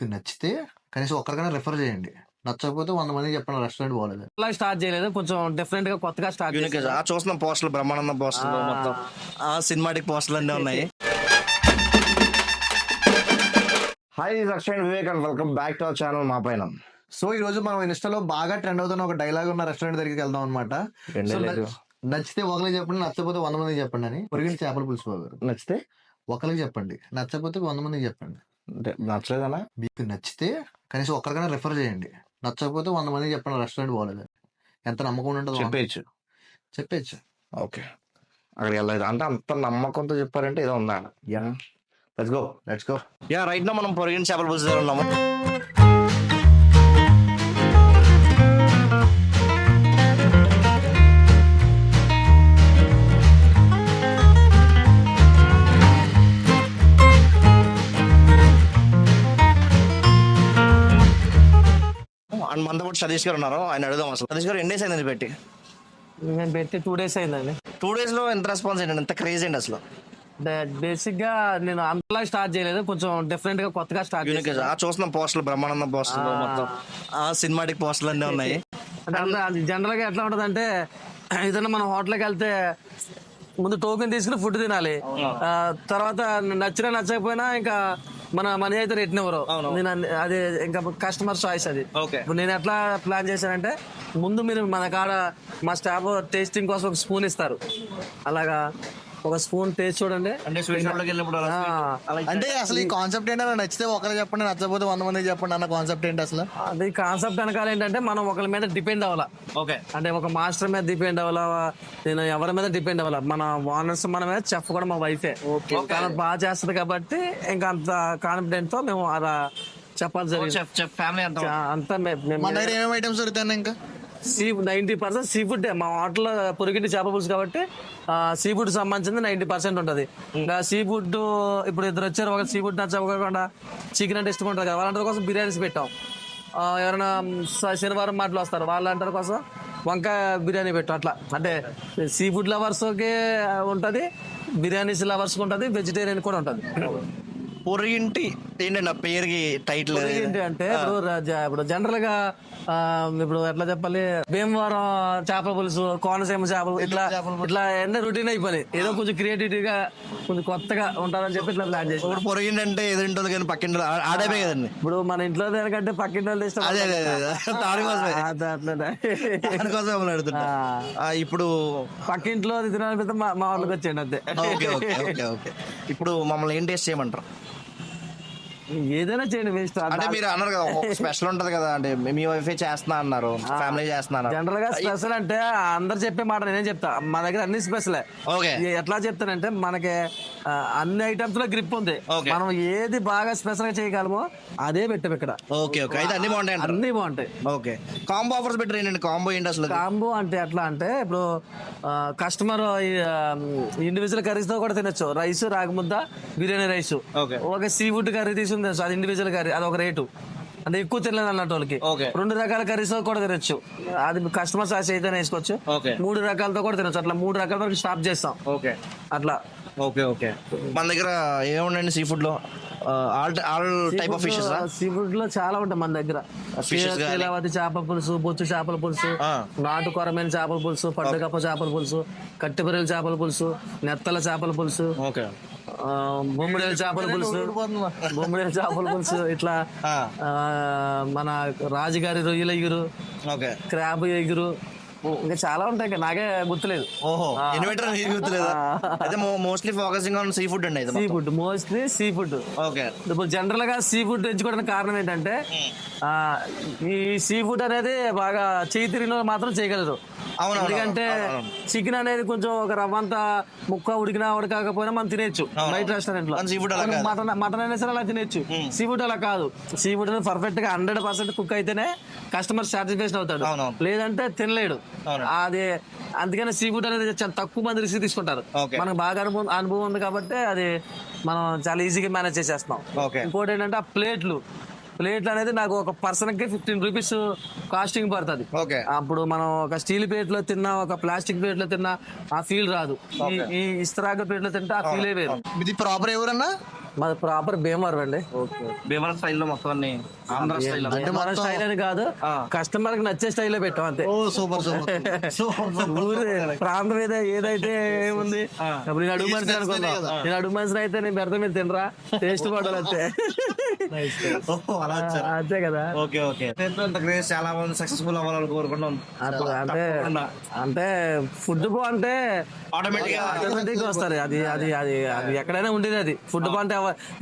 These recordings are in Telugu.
మీకు నచ్చితే కనీసం ఒక్కరికైనా రిఫర్ చేయండి. నచ్చకపోతే 100 మందికి చెప్పండి రెస్టారెంట్ బాగోలేదు. అలా స్టార్ట్ చేయలేదు, కొంచెం డిఫరెంట్ గా కొత్తగా స్టార్ట్ యూనిక్ చేశాను. చూస్తున్నాం పోస్టర్లు, బ్రహ్మానందం పోస్టర్లు, మొత్తం సినిమాటిక్ పోస్టర్లు అన్నీ ఉన్నాయి. Hi restaurant Vivek and welcome back to our channel మా పైన. సో ఈ రోజు మనం ఇన్స్టాలో బాగా ట్రెండ్ అవుతున్న ఒక డైలాగ్ ఉన్న రెస్టారెంట్ దగ్గరికి వెళ్దాం అనమాట. నచ్చితే ఒకరికి చెప్పండి, నచ్చకపోతే 100 మందికి చెప్పండి అని. పొరిగింటి చేపల పులుసు బాగారు. నచ్చితే ఒకరికి చెప్పండి, నచ్చకపోతే 100 మందికి చెప్పండి. నచ్చలేదన్నా? మీకు నచ్చితే కనీసం ఒక్కరికైనా రిఫర్ చేయండి. నచ్చకపోతే 100 మందికి చెప్పండి రెస్టారెంట్ బాగోలేదు. ఎంత నమ్మకం ఉంటుంది చెప్పేచ్చు. ఓకే, అక్కడికి వెళ్ళలేదు అంటే అంత నమ్మకంతో చెప్పారంటే ఏదో ఉందా? Yeah let's go. Yeah right నా మనం పొరిగింటి చేపల పులుసు దగ్గర ఉన్నాము. మనతో పాటు సతీష్ గారు ఉన్నారు, ఆయన అడుగుదాం. అసలు సతీష్ గారు ఎన్ని డేస్ అయింది పెట్టి? నేను పెట్టి 2 days అయిందండి. 2 days లో ఎంత రెస్పాన్స్ ఏంటండి, ఎంత క్రేజ్ ఏంటి అసలు? బేసిక్ గా నేను అంతలా స్టార్ట్ చేయలేదు, కొంచెం డిఫరెంట్ గా కొత్తగా స్టార్ట్ యూనిక్ చూస్తున్నాం పోస్టర్లు, బ్రహ్మానందం పోస్టర్లు, మొత్తం సినిమాటిక్ పోస్టర్లు అన్నీ ఉన్నాయి. జనరల్ గా ఎట్లా ఉంటది అంటే, ఏదైనా మనం హోటల్కి వెళ్తే ముందు టోకెన్ తీసుకుని ఫుడ్ తినాలి. తర్వాత నచ్చినా నచ్చకపోయినా ఇంకా మన మనీ అయితే రిటర్న్ ఎవరు, నేను అది ఇంకా కస్టమర్ చాయిస్. అది ఇప్పుడు నేను ఎట్లా ప్లాన్ చేశానంటే, ముందు మీరు మన కాడ మా స్టాఫ్ టేస్టింగ్ కోసం ఒక స్పూన్ ఇస్తారు. అలాగా ఒక స్పూన్ టేస్ట్ చూడండి. అంటే అసలు ఈ కాన్సెప్ట్ ఏంటో, నచ్చితే ఒకరికి చెప్పండి, నచ్చకపోతే 100 మందికి చెప్పండి అన్న కాన్సెప్ట్ ఏంటి అసలు? అది కాన్సెప్ట్ వెనకాల ఏంటంటే, మనం ఒకరి మీద డిపెండ్ అవ్వాలా. అంటే ఒక మాస్టర్ మీద డిపెండ్ అవ్వాలా, నేను ఎవరి మీద డిపెండ్ అవ్వాలా. మన ఓనర్స్ మన మీద, చెఫ్ కూడా మా వైఫే బాగా చేస్తుంది కాబట్టి ఇంకా అంత కాన్ఫిడెంట్ తో మేము అలా చెప్పాలి జరిగింది. అంతా ఏమేమి ఐటమ్స్ దొరుకుతాయి? ఇంకా 90% సీ ఫుడ్. మా హోటల్లో పొరిగింటి చేపల పులుసు కాబట్టి సీ ఫుడ్ సంబంధించింది 90% ఉంటుంది. ఇంకా సీ ఫుడ్ ఇప్పుడు ఇద్దరు వచ్చారు, ఒక సీ ఫుడ్ నచ్చకుండా చికెన్ అంటే ఇష్టం ఉంటుంది కదా, వాళ్ళందరి కోసం బిర్యానీస్ పెట్టాం. ఎవరైనా శనివారం మాటలు వస్తారు, వాళ్ళందరి కోసం వంకాయ బిర్యానీ పెట్టాం. అట్లా అంటే సీ ఫుడ్ లవర్స్కి ఉంటుంది, బిర్యానీస్ లవర్స్కి ఉంటుంది, వెజిటేరియన్ కూడా ఉంటుంది. పొరిగింటి ఏంటండి ఆ పేరుకి టైటిల్ ఏంటి అంటే, ఇప్పుడు జనరల్ గా ఇప్పుడు ఎట్లా చెప్పాలి, భీమవరం చేపల పులుసు, కోనసీమ చేపలు, ఇట్లా ఎన్నో రొటీన్ అయిపోయి ఏదో కొంచెం క్రియేటివిటీగా కొంచెం కొత్తగా ఉంటారని చెప్పి ఇట్లా ప్లాన్ చేసి. ఇప్పుడు పొరిగింటి అంటే ఎదురింటి కానీ పక్కింటి ఆడేపే కదండి. ఇప్పుడు మన ఇంట్లో దానికంటే పక్కింటి వాళ్ళు ఇష్టం. దానికోసం ఇప్పుడు పక్కింట్లో తినాలంటే మా వాళ్ళకి వచ్చేయండి అంతే. ఇప్పుడు మమ్మల్ని ఏం టేస్ట్ చేయమంటారు? ఏదైనా చేయండి, వేస్ట్. అంటే మీరు అన్నారు కదా స్పెషల్ ఉంటది కదా, అంటే మీ వైఫ్ చేస్తున్నా అన్నారు, ఫ్యామిలీ చేస్తున్నారు. జనరల్ గా స్పెషల్ అంటే అందరు చెప్పే మాట నేనేం చెప్తా, మా దగ్గర అన్ని స్పెషలే. ఎట్లా చెప్తానంటే, మనకి అన్ని ఐటమ్స్ లో గ్రిప్ ఉంది. మనం ఏది బాగా స్పెషల్ గా చేయగలమో అదే పెట్టాం ఇక్కడ. అన్ని బాగుంటాయి, అన్ని బాగుంటాయి. ఓకే, కాంబో ఆఫర్స్ పెట్టారు ఏంటండి? కాంబో ఏంటి అసలు? కాంబో అంటే ఎట్లా అంటే, ఇప్పుడు కస్టమర్ ఇండివిజువల్ కర్రీస్ తో కూడా తినొచ్చు. రైస్, రాగి ముద్ద, బిర్యానీ రైస్, ఒక సీ ఫుడ్ కర్రీ తీసుకుని అది ఇండివిజువల్ కర్రీ, అది ఒక రేటు. అంటే ఎక్కువ తినలేదు అన్నట్టు వాళ్ళకి 2 రకాల కర్రీస్ కూడా తినొచ్చు. అది కస్టమర్ చాయిస్ అయితే వేసుకోవచ్చు. 3 రకాలతో కూడా తినొచ్చు. అట్లా 3 రకాల వరకు స్టాప్ చేస్తాం. అట్లా మన దగ్గర ఏముండండి సీ ఫుడ్ లో? All type of fishes. Sea food లో చాలా ఉంటాయి మన దగ్గర. శీలావతి చేపల పులుసు, బొచ్చు చేపల పులుసు, నాటు కొరమైన చేపల పులుసు, పడ్డగప్ప చేపల పులుసు, కట్టెబెరల చేపల పులుసు, నెత్తల చేపల పులుసు, బొమ్మిడేల చేపల పులుసు, ఇట్లా మన రాజుగారి రొయ్యల ఎగురు, క్రాబ్ ఎగురు, ఇంకా చాలా ఉంటాయి. నాకే గుర్తులేదు. Mostly focusing on seafood అండి. Seafood, mostly seafood. ఇప్పుడు జనరల్ గా సీ ఫుడ్ ఎంచుకోవడానికి కారణం ఏంటంటే, ఈ సీ ఫుడ్ అనేది బాగా చేయి తిరిగిన మాత్రం చేయగలరు. ఎందుకంటే చికెన్ అనేది కొంచెం ఒక రవ్వంతా ముక్క ఉడికినా ఉడకపోయినా మనం తినేచ్చు బయట రెస్టారెంట్ లో. మటన్ అయినా సరే అలా తినేచ్చు. సీ ఫుడ్ అలా కాదు. సీ ఫుడ్ అనేది పర్ఫెక్ట్ గా 100% కుక్ అయితేనే కస్టమర్ సాటిస్ఫాక్షన్ అవుతాడు, లేదంటే తినలేడు. అది అందుకని సీ ఫుడ్ అనేది చాలా తక్కువ మంది రిసీవ్ తీసుకుంటారు. మనకు బాగా అనుభవం ఉంది కాబట్టి అది మనం చాలా ఈజీగా మేనేజ్ చేసేస్తున్నాం. ఇంకోటి ఏంటంటే, ఆ ప్లేట్లు అనేది నాకు ఒక పర్సన్ కి 15 రూపీస్ కాస్టింగ్ పడుతుంది. అప్పుడు మనం ఒక స్టీల్ ప్లేట్ లో తిన్నా, ఒక ప్లాస్టిక్ ప్లేట్ లో తిన్నా ఆ ఫీల్ రాదు. ఈ ఇస్తరాక ప్లేట్ లో తింటే ఆ ఫీలే వేరు. ఇది ప్రాపర్ ఎవరన్నా మాది ప్రాపర్ భీమవరం అండి. భీమవరం స్టైల్లో మొత్తం అన్ని ఆంధ్ర స్టైల్. అంటే మన స్టైల్ అని కాదు, కస్టమర్ కి నచ్చే స్టైల్లో పెట్టాం అంతే. ఓ సూపర్ సూపర్ ఊరు ప్రాంతం ఏదైతే ఏముంది. ఇప్పుడు నేను అడుగు మనిషి అనుకుందాం, నేను అడుగు మనిషిని అయితే నేను పెడతా, మీరు తినరా, టేస్ట్ పడాలి అంతే. అలా వచ్చారు. అంతే కదా. Okay okay. క్రేజ్ చాలా మంది సక్సెస్ఫుల్ అవ్వాలని కోరుకుంటాం. అంటే అంటే ఫుడ్ బాగుంటే ఆటోమేటిక్ వస్తారు. అది అది అది అది ఎక్కడైనా ఉండేది. అది ఫుడ్ బాగుంటే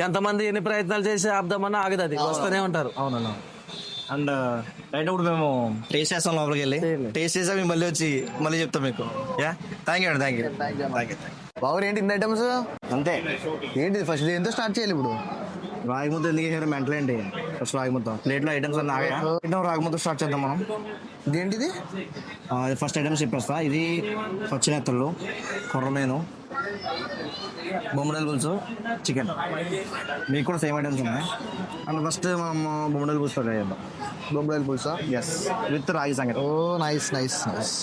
ఎంతమంది ఎన్ని ప్రయత్నాలు చేసి ఆపుదామన్నా ఆగదు, అది వస్తూనే ఉంటారు. అవునన్నా. అండ్ రైట్ ఇప్పుడు మేము టేస్ట్ చేస్తాం, లోపలికి వెళ్ళి టేస్ట్ చేసా మేము మళ్ళీ వచ్చి మళ్ళీ చెప్తాం మీకు. యా థ్యాంక్ యూ అండి, థ్యాంక్ యూ. బాబు ఏంటి ఇన్ని ఐటమ్స్? అంతే ఏంటి ఫస్ట్ ఎంతో స్టార్ట్ చేయాలి ఇప్పుడు? రాగి ముద్ద ఎందుకు వేసారు మెంటల్ ఏంటి? ఫస్ట్ రాగి ముద్ద ప్లేట్లో ఐటమ్స్ అన్నీ ఆగా రాగి ముద్ద స్టార్ట్ చేద్దాం మనం. ఇదేంటిది? ఫస్ట్ ఐటమ్స్ చెప్పేస్తా. ఇది పచ్చినెత్తళ్ళు, కొర్రమేను, బొమ్మడల్ పులుసు, చికెన్. మీకు కూడా సేమ్ ఐటమ్స్ ఉన్నాయి. అండ్ ఫస్ట్ మనం బొమ్మడల్ పులుసు ట్రై చేద్దాం. బొమ్మడాయిల పులుసా? ఎస్, విత్ రాగి సంగతి. ఓ నైస్ నైస్ నైస్.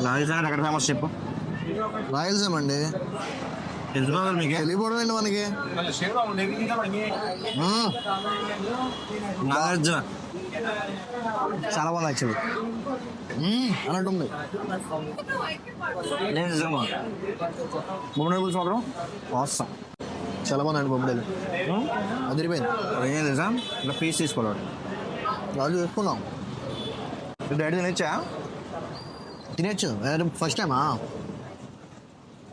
రాగి సంగతి ఎక్కడ ఫేమస్ చెప్పు. రాయలసీమ అండి. తెలుసుకోవాలి మీకు. తెలియపోవడం ఏంటి మనకి? నాగార్జున చాలా బాగుంది యాక్చువల్లీ. అన్నట్టుంది. నేను నిజంగా బొమ్మడల్ పులుసు మాత్రం వస్తాం. చాలా బాగుందండి బొమ్మడాయిలు, అదిరిపోయింది. ఏం నిజం ఇలా పీస్ తీసుకోవాలి. రాజు వేసుకుందాం. డాడీ తినచ్చా? తినేచ్చు. ఫస్ట్ టైమా?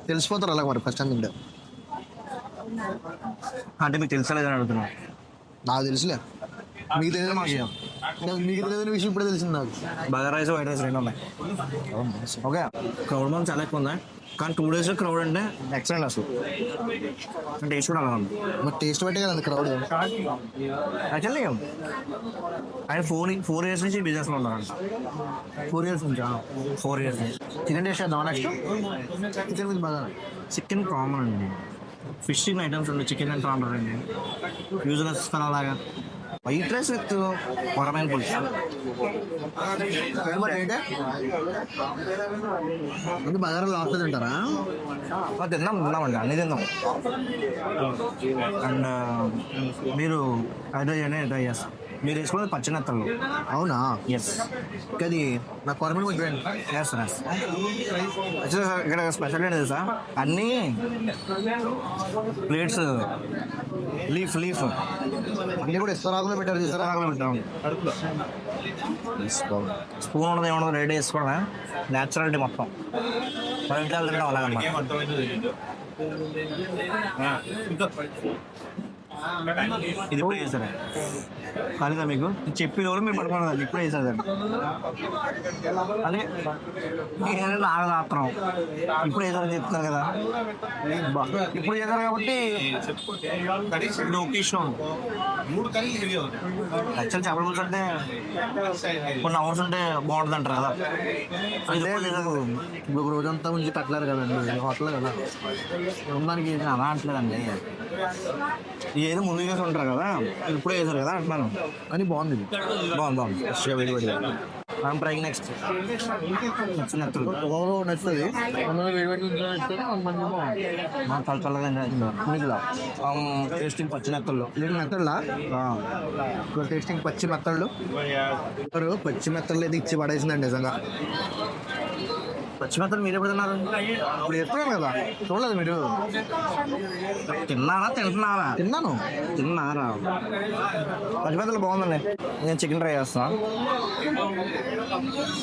తెలిసిపోతారు అలాగ మరి ఫస్ట్ టైం తింటే. అంటే మీకు తెలుసలేదని అడుగుతున్నా. నాకు తెలుసులే, మీకు తెలియదు. మీకు తెలియని విషయం ఇప్పుడే తెలిసింది నాకు. బగారా రైస్, వైట్ రైస్ రెండు ఉన్నాయి. ఓకే, క్రౌడ్ మనం చాలా ఎక్కువ ఉంది, కానీ 2 days క్రౌడ్ అంటే ఎక్సలెంట్ అసలు. టేస్ట్ కూడా అలా ఉంది. మరి టేస్ట్ బట్టే కదండి క్రౌడ్. యాక్చువల్లీ ఆయన 4 years నుంచి బిజినెస్లో ఉన్నారంట. 4 years నుంచా? 4 years. చికెన్ టేస్ట్ చేద్దాం నెక్స్ట్. చికెన్ విత్ బాగా. చికెన్ కామన్ అండి, ఫిషింగ్ ఐటమ్స్ ఉంది, చికెన్ అండ్ ప్రాన్ అండి, యూజ్లెస్ అలాగా. వైట్ రైస్ విత్ కొరమైన పులుసు. మరి ఏంటే అంటే బజార్లో లాస్ట్ తింటారా? తిన్నామండి, అన్నీ తిన్నాం. అండ్ మీరు ట్రై చేస్తాం. మీరు వేసుకున్నది పచ్చినెత్తలు. అవునా? ఎస్. అది నాకు కొరమైన కొంచెం. Yes yes. యాక్చువల్లీ సార్ ఇక్కడ స్పెషల్ ఏంటి సార్, అన్నీ ప్లేట్స్ లీఫ్ అన్నీ కూడా ఇస్తారాకులో పెట్టారు చూసారా? పెట్టాము. స్పూన్ ఉండదు ఏముండదు, రెడీ చేసుకోవడమే. న్యాచురాలిటీ మొత్తం మన ఇంట్లో తినడం అలాగన్నమాట. ఇది ఇప్పుడు చేశారా కాలేదా మీకు? చెప్పిన వాళ్ళు మీరు పడుకున్నారు, ఇప్పుడే చేశారు సార్. అదే నాకు ఆత్రం ఇప్పుడు చేశారని చెప్తున్నారు కదా. ఇప్పుడు చేశారు కాబట్టి ఒకేషన్ యాక్చువల్ చేపల పులుసు అంటే కొన్ని అవర్స్ ఉంటే బాగుంటుంది అంటారు కదా. ఇప్పుడు రోజంతా ఉంచి పెట్టలేరు కదండి హోటల్ కదా, ఉండడానికి అలా అంటలేదండి. ఏదో ముందు చేసి ఉంటారు కదా, ఇప్పుడే చేశారు కదా అంటున్నాను. కానీ బాగుంది ఇది. బాగుంది. మనం ట్రై నెక్స్ట్ నచ్చుతుంది. టేస్టింగ్ పచ్చినెత్తళ్ళు. మెత్తళ్ళ టేస్టింగ్ పచ్చి మెత్తళ్ళు. పచ్చి మెత్తళ్ళు ఇది ఇచ్చి పడేసిందండి నిజంగా. పచ్చిమెత్తలు మీరు ఎప్పుడు తిన్నారు? ఇప్పుడు చెప్తున్నాను కదా, చూడలేదు మీరు? తిన్నారా? తిన్నారా? పచ్చిమెత్తలు బాగుందండి. నేను చికెన్ ట్రై చేస్తాను.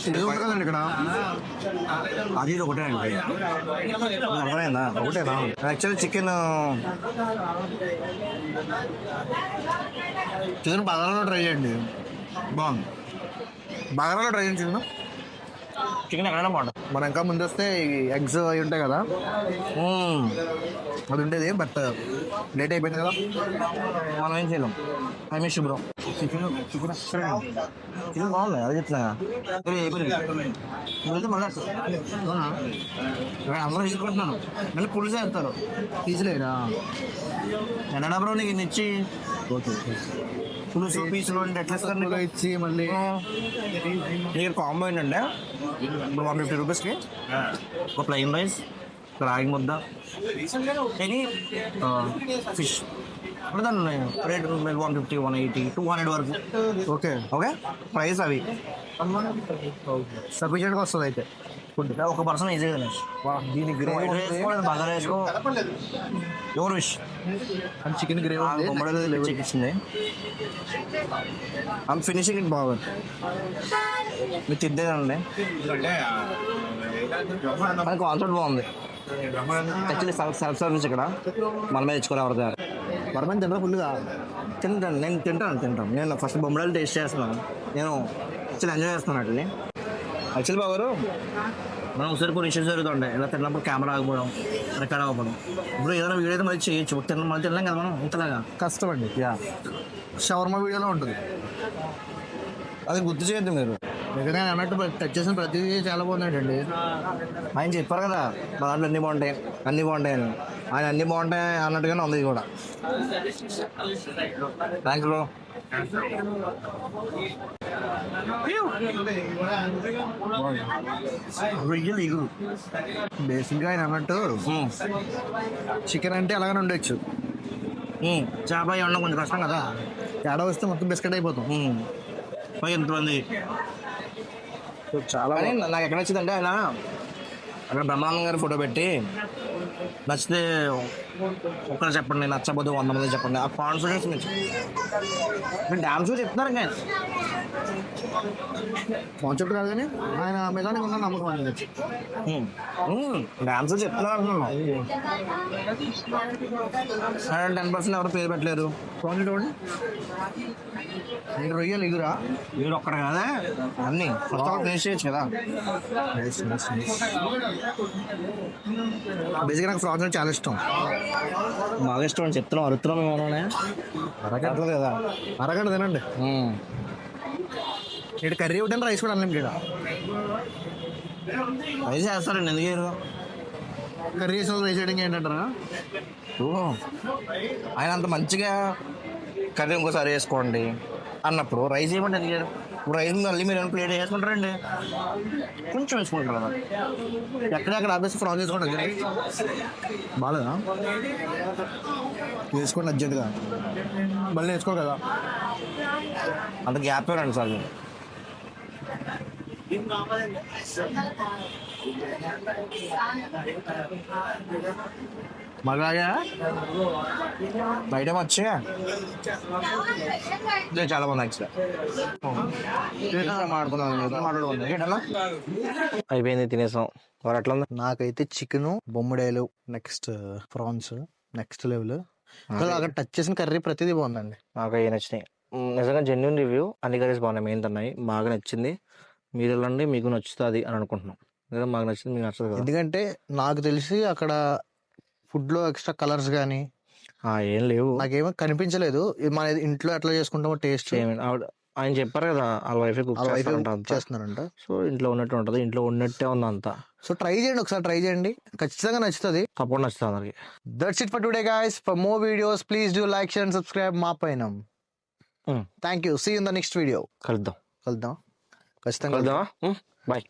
ఇది ఉంటుంది కదండి ఇక్కడ. అది ఒకటే అండి, అర్థమైందా? ఒకటేనా? యాక్చువల్లీ చికెన్ బగారాలో ట్రై చేయండి, బాగుంది. బగారాలో ట్రై చేయండి చికెన్. చికెన్ ఎక్కడైనా బాగుంటుంది. మనం ఇంకా ముందు వస్తే ఎగ్స్ అవి ఉంటాయి కదా, అది ఉండేది. బట్ లేట్ అయిపోయింది కదా, మనం ఏం చేయలేం. I miss bro. చికెన్ బాగుంది, అది చెప్తున్నా. మళ్ళీ అందరూ తీసుకుంటున్నాను, మళ్ళీ పులుసు వేస్తారు. తీసిలేరా? ఎన్నడా బ్రో నీకు ఇచ్చి? ఓకే. పులుసు పీసులు అంటే ఎట్లా ఇస్తారు నీకు? ఇచ్చి మళ్ళీ ఇక్కడ కాంబో ఏంటంటే ఇప్పుడు 150 రూపీస్కి ఒక ప్లెయిన్ రైస్, రాగి ముద్ద, ఎనీ ఫిష్ దాని రేట్ 150, 180, 200 వరకు. ఓకే ఓకే ప్రైస్ అవి సఫిషియెంట్గా వస్తుంది అయితే ఫుడ్. ఒక పర్సన్ ఈజీగా తినచ్చు. దీని గ్రేవీ బాగా వేసుకో ఎవరు wish and chicken gravy chicken ఇచ్చింది. ఐమ్ ఫినిషింగ్ ఇట్ బాగుంది. మీరు తిద్దేదండి అది కాన్సెప్ట్ బాగుంది. యాక్చువల్లీ సెల్ఫ్ సర్వీస్ ఇక్కడ మనమే తెచ్చుకోవాలి ఎవరిదా వరమని తింటారా ఫుల్గా? తింటాను, నేను తింటాను. నేను ఫస్ట్ బొమ్మడాలు టేస్ట్ చేస్తున్నాను. నేను యాక్చువల్లీ ఎంజాయ్ చేస్తున్నాను వాటిని. యాక్చువల్లీ బాగారు మనం ఒకసారి కొన్ని ఇష్యూస్ జరుగుతుంటాయి. ఇలా తిన్నప్పుడు కెమెరా ఆగిపోవడం, రికార్డ్ అవ్వడం. ఇప్పుడు ఏదైనా వీడియో అయితే మళ్ళీ చేయొచ్చు. మళ్ళీ తినలేం కదా మనం ఇంతలాగా. కష్టం అండి. యా షవర్మా వీడియోలో ఉంటుంది. అది గుర్తు చేయొద్దు మీరు. నిజంగా అన్నట్టు టచ్ చేసిన ప్రతిదీ చాలా బాగుందండి. ఆయన చెప్పారు కదా మా దాంట్లో అన్నీ బాగుంటాయి అని. ఆయన అన్నీ బాగుంటాయి అన్నట్టుగానే ఉంది ఇది కూడా. Thanks bro. బేసిక్గా ఆయన అన్నట్టు చికెన్ అంటే అలాగనే ఉండొచ్చు. చేప ఉండడం కొంచెం కష్టం కదా. తేడా వస్తే మొత్తం బిస్కెట్ అయిపోతాం. ఎంతమంది చాలా నాకు ఎక్కడ నచ్చిందంటే ఆయన అక్కడ బ్రహ్మానందం గారి ఫోటో పెట్టి నచ్చితే ఒక్కరు చెప్పండి, నచ్చబోదు 100 మంది చెప్పండి. ఆ కాన్ఫిడెన్స్ మీరు డ్యామ్స్ చెప్తున్నారు కానీ కాన్సెప్ట్ కాదు కానీ ఆయన మెకానిక్ ఉన్న నమ్మకం అనేది. డ్యామ్స్ చెప్తున్నారు అంటున్నాను. 10% ఎవరు పేరు పెట్టలేరు. చూడండి చూడండి, రొయ్యలు ఎగురా మీరు ఒక్కడ కదా అన్నీ ఫస్ట్ టేస్ట్ చేయొచ్చు కదా. బేసిక్గా నాకు ఫ్రాన్స్ అంటే చాలా ఇష్టం. బాగా ఇష్టం అని చెప్తున్నాం, అరుతున్నాం ఏమన్నా అరగంట కదా, అరగంట తినండి. ఇక్కడ కర్రీ ఒకటి రైస్ కూడా అన్లిమిటెడ్. అది చేస్తారండి ఎందుకు చేయరు? కర్రీ వేసిన రైస్ చేయడం ఏంటంటారా? ఆయన అంత మంచిగా కర్రీ ఇంకోసారి వేసుకోండి అన్నప్పుడు రైస్ ఏమంటే ఎందుకు చేయరు? ఇప్పుడు రైస్ మళ్ళీ మీరు ఏమైనా ప్లేట్ వేసుకుంటారండి, కొంచెం వేసుకుంటారు కదా. ఎక్కడెక్కడ ఆపేసి ఫ్రాన్స్ వేసుకోండి. బాగాలేదా? వేసుకోండి అర్జెంట్గా, మళ్ళీ వేసుకో కదా. అంత గ్యాప్ రండి సార్. మగాగా బయట వచ్చి చాలా బాగుంది అయిపోయింది, తినేసాం. మరి అట్లా ఉంది. నాకైతే చికెన్, బొమ్మడాయలు, నెక్స్ట్ ఫ్రాన్స్ నెక్స్ట్ లెవెల్. అక్కడ టచ్ చేసిన కర్రీ ప్రతిదీ బాగుందండి. నాకు అవి నచ్చినాయి నిజంగా. Genuine review. అన్ని కర్రీస్ బాగున్నాయి, మెయిన్ ఉన్నాయి. బాగా నచ్చింది. మీరు వెళ్ళండి, మీకు నచ్చుతుంది అని అనుకుంటున్నాం. లేదా మాకు నచ్చింది, మీకు నచ్చదు కదా. ఎందుకంటే నాకు తెలిసి అక్కడ ఫుడ్ లో ఎక్స్ట్రా కలర్స్ కానీ ఏం లేవు, నాకేమో కనిపించలేదు. మన ఇంట్లో ఎట్లా చేసుకుంటామో టేస్ట్ ఆయన చెప్పారు కదా వాళ్ళ వైఫ్ కుక్ చేస్తున్నారంట. సో ఇంట్లో ఉన్నట్టు ఉంటుంది, ఇంట్లో ఉన్నట్టే ఉంది అంతా. సో ట్రై చేయండి, ఒకసారి ట్రై చేయండి, ఖచ్చితంగా నచ్చుతుంది. తప్పకుండా నచ్చుతుంది అందరికి. That's it for today guys. For more videos please do like, share and subscribe మా పైన. Thank you. See you in the next video. కలుద్దాం ఖచ్చితంగా. బాయ్.